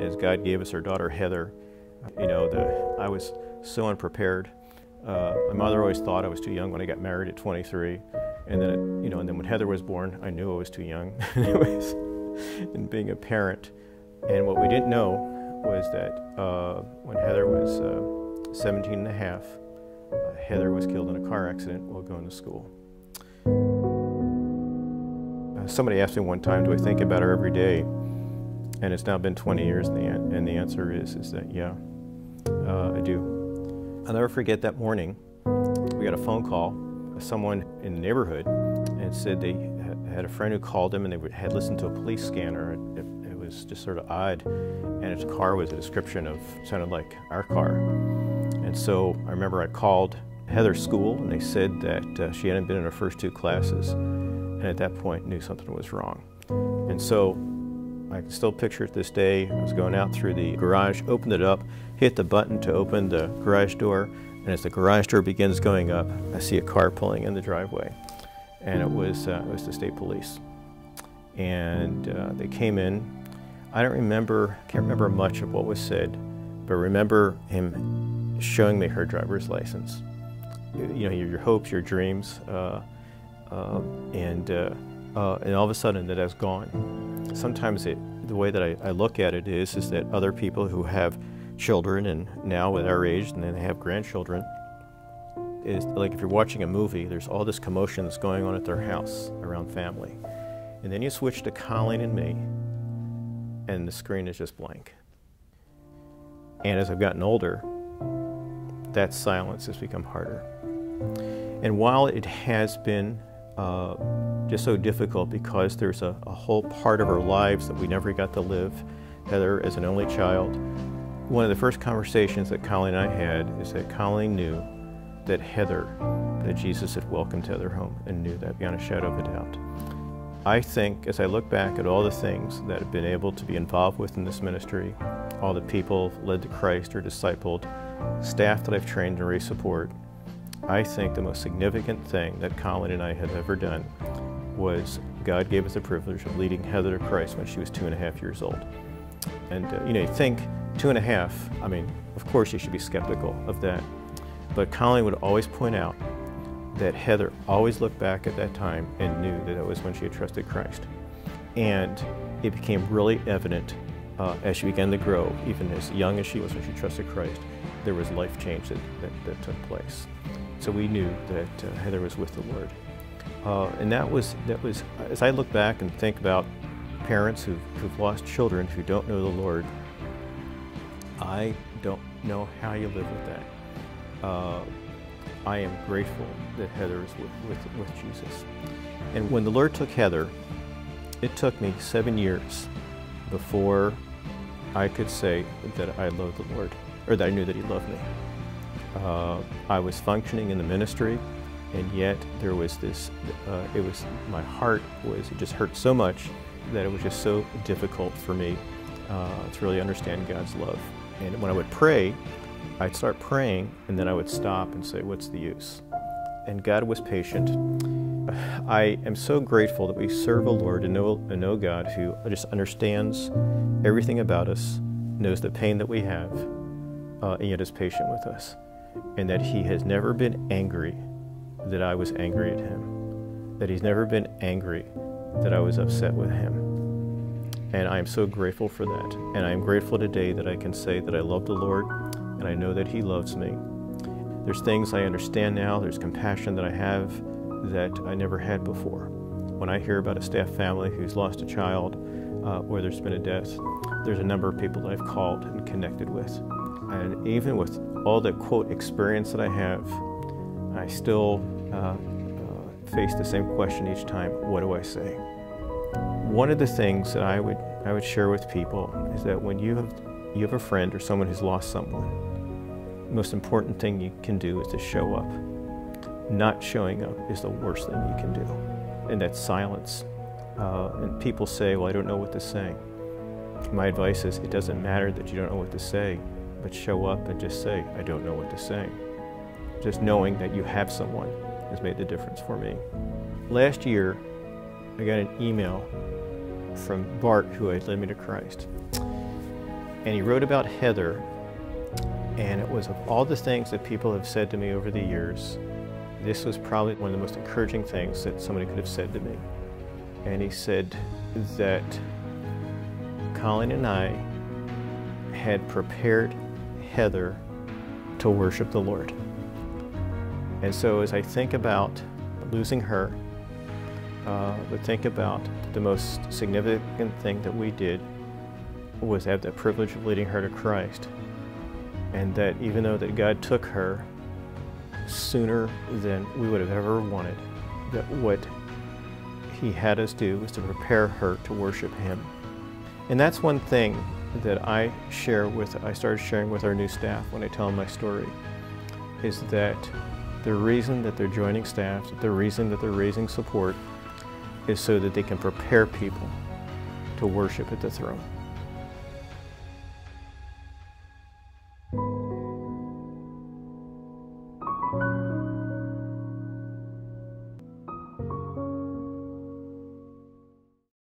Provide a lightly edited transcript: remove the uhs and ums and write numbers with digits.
as God gave us our daughter Heather, I was so unprepared. My mother always thought I was too young when I got married at 23, and then and then when Heather was born, I knew I was too young. Anyways, in being a parent, and what we didn't know was that when Heather was 17 and a half, Heather was killed in a car accident while going to school. Somebody asked me one time, do I think about her every day? And it's now been 20 years, and the answer is that yeah, I do. I'll never forget that morning. We got a phone call, someone in the neighborhood, and said they had a friend who called them, and they had listened to a police scanner. It was just sort of odd, and its car was a description of, sounded like our car. And so I remember I called Heather's school, and they said that she hadn't been in her first 2 classes, and at that point knew something was wrong. And so I can still picture it this day. I was going out through the garage, opened it up, hit the button to open the garage door, and as the garage door begins going up, I see a car pulling in the driveway, and it was the state police. And they came in. I can't remember much of what was said, but remember him showing me her driver's license. Your hopes, your dreams, and all of a sudden that is gone. Sometimes the way that I look at it is that other people who have children, and now at our age, and then they have grandchildren, is like if you're watching a movie, there's all this commotion that's going on at their house around family. And then you switch to Colleen and me, and the screen is just blank. And as I've gotten older, that silence has become harder. And while it has been just so difficult because there's a whole part of our lives that we never got to live, Heather as an only child, one of the first conversations that Colleen and I had is that Colleen knew that that Jesus had welcomed Heather home, and knew that beyond a shadow of a doubt. I think as I look back at all the things that I've been able to be involved with in this ministry, all the people led to Christ or discipled, staff that I've trained and raised support, I think the most significant thing that Colleen and I had ever done was God gave us the privilege of leading Heather to Christ when she was 2.5 years old. And you think 2.5, I mean, of course you should be skeptical of that. But Colleen would always point out that Heather always looked back at that time and knew that it was when she had trusted Christ. And it became really evident as she began to grow, even as young as she was when she trusted Christ, there was life change that took place. So we knew that Heather was with the Lord. And that was, as I look back and think about parents who've lost children who don't know the Lord, I don't know how you live with that. I am grateful that Heather is with Jesus. And when the Lord took Heather, it took me 7 years before I could say that I loved the Lord, or that I knew that He loved me. I was functioning in the ministry, and yet there was this, my heart it just hurt so much that it was just so difficult for me to really understand God's love. And when I would pray, I'd start praying, and then I would stop and say, what's the use? And God was patient. I am so grateful that we serve a Lord and know God who just understands everything about us, knows the pain that we have, and yet is patient with us. And that He has never been angry that I was angry at Him. That He's never been angry that I was upset with Him. And I am so grateful for that. And I am grateful today that I can say that I love the Lord, and I know that He loves me. There's things I understand now, there's compassion that I have that I never had before. When I hear about a staff family who's lost a child, or there's been a death, there's a number of people that I've called and connected with. And even with all the, quote, experience that I have, I still face the same question each time, what do I say? One of the things that I would share with people is that when you have a friend or someone who's lost someone, the most important thing you can do is to show up. Not showing up is the worst thing you can do. And that's silence. And people say, well, I don't know what to say. My advice is, it doesn't matter that you don't know what to say, but show up and just say, I don't know what to say. Just knowing that you have someone has made the difference for me. Last year, I got an email from Bart, who had led me to Christ. And he wrote about Heather, and it was, of all the things that people have said to me over the years, this was probably one of the most encouraging things that somebody could have said to me. And he said that Colin and I had prepared Heather to worship the Lord. And so as I think about losing her, but think about the most significant thing that we did was have the privilege of leading her to Christ. And that even though that God took her sooner than we would have ever wanted, that what he had us do was to prepare her to worship him. And that's one thing that I started sharing with our new staff when I tell them my story, is that the reason that they're joining staff, the reason that they're raising support, is so that they can prepare people to worship at the throne.